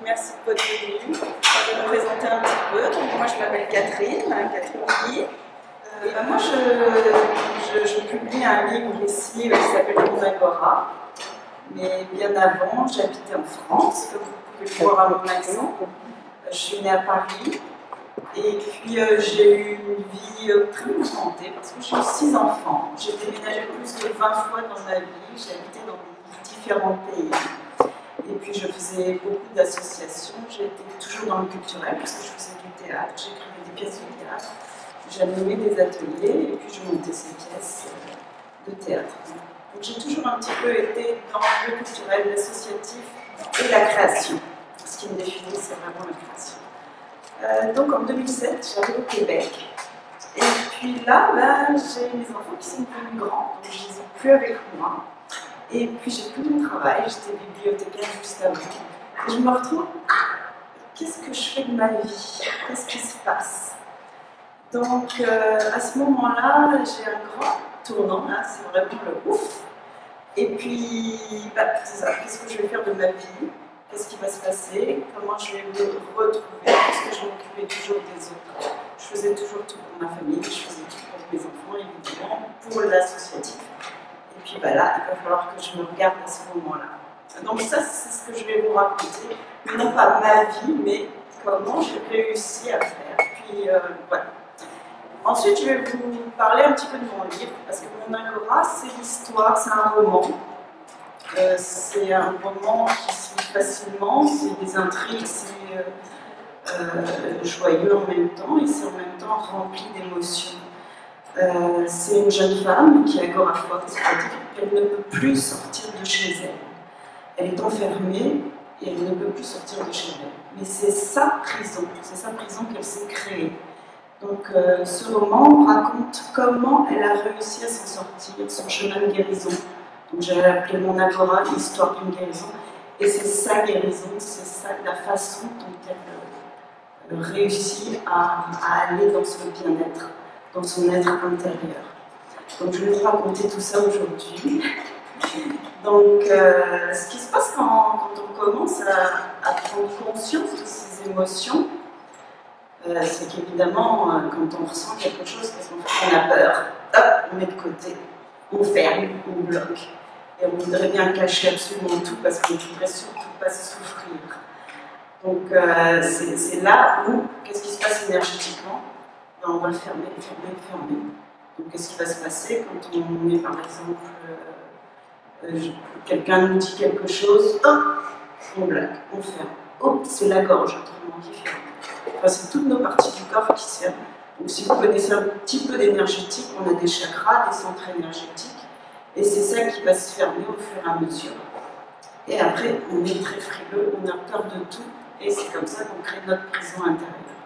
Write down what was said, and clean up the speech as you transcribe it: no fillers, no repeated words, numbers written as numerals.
merci de votre venue. Je vais me présenter un petit peu. Donc, moi, je m'appelle Catherine Guy. Moi, je publie un livre ici qui s'appelle Mon Agora. Mais bien avant, j'habitais en France, comme vous pouvez le voir à mon accent. Je suis née à Paris. Et puis, j'ai eu une vie très mouvementée parce que j'ai eu 6 enfants. J'ai déménagé plus de 20 fois dans ma vie. J'ai habité dans différents pays. Et puis je faisais beaucoup d'associations, j'étais toujours dans le culturel parce que je faisais du théâtre, j'écrivais des pièces de théâtre, j'animais des ateliers et puis je montais ces pièces de théâtre. Donc j'ai toujours un petit peu été dans le culturel, l'associatif et la création. Ce qui me définit, c'est vraiment la création. Donc en 2007, j'arrive au Québec. Et puis là, j'ai mes enfants qui sont devenus grands, donc je ne les ai plus avec moi. Et puis j'ai plus mon travail, j'étais bibliothécaire juste avant. Et je me retrouve, qu'est-ce que je fais de ma vie? Qu'est-ce qui se passe? Donc à ce moment-là, j'ai un grand tournant, là, c'est vraiment le ouf. Et puis, c'est ça, qu'est-ce que je vais faire de ma vie? Qu'est-ce qui va se passer? Comment je vais me retrouver? Parce que je m'occupais toujours des autres. Je faisais toujours tout pour ma famille, je faisais tout pour mes enfants, évidemment, pour l'associatif. Et puis là, il va falloir que je me regarde à ce moment-là. Donc ça, c'est ce que je vais vous raconter. Non pas ma vie, mais comment j'ai réussi à faire. Puis voilà. Ensuite, je vais vous parler un petit peu de mon livre, parce que Mon Agora, c'est l'histoire, c'est un roman. C'est un roman qui se lit facilement, c'est des intrigues, c'est joyeux en même temps, et c'est en même temps rempli d'émotions. C'est une jeune femme qui est agoraphobe, c'est-à-dire qu'elle ne peut plus sortir de chez elle. Elle est enfermée et elle ne peut plus sortir de chez elle. Mais c'est sa prison qu'elle s'est créée. Donc ce roman raconte comment elle a réussi à s'en sortir, son chemin de guérison. Donc j'ai appelé Mon Agora, l'histoire d'une guérison. Et c'est sa guérison, c'est ça, la façon dont elle réussit à aller dans ce bien-être, dans son être intérieur. Donc je vais vous raconter tout ça aujourd'hui. Donc ce qui se passe quand on commence à prendre conscience de ces émotions, c'est qu'évidemment, quand on ressent quelque chose, qu'est-ce qu'on fait? On a peur, hop, on met de côté, on ferme, on bloque. Et on voudrait bien cacher absolument tout parce qu'on ne voudrait surtout pas souffrir. Donc c'est là où, qu'est-ce qui se passe énergétiquement? On va fermer. Donc qu'est-ce qui va se passer quand on est par exemple, quelqu'un nous dit quelque chose, hop, on bloque, on ferme. Oh, c'est la gorge autrement qui ferme. Enfin, c'est toutes nos parties du corps qui se ferment. Donc si vous connaissez un petit peu d'énergétique, on a des chakras, des centres énergétiques, et c'est ça qui va se fermer au fur et à mesure. Et après, on est très frileux, on a peur de tout, et c'est comme ça qu'on crée notre prison intérieure.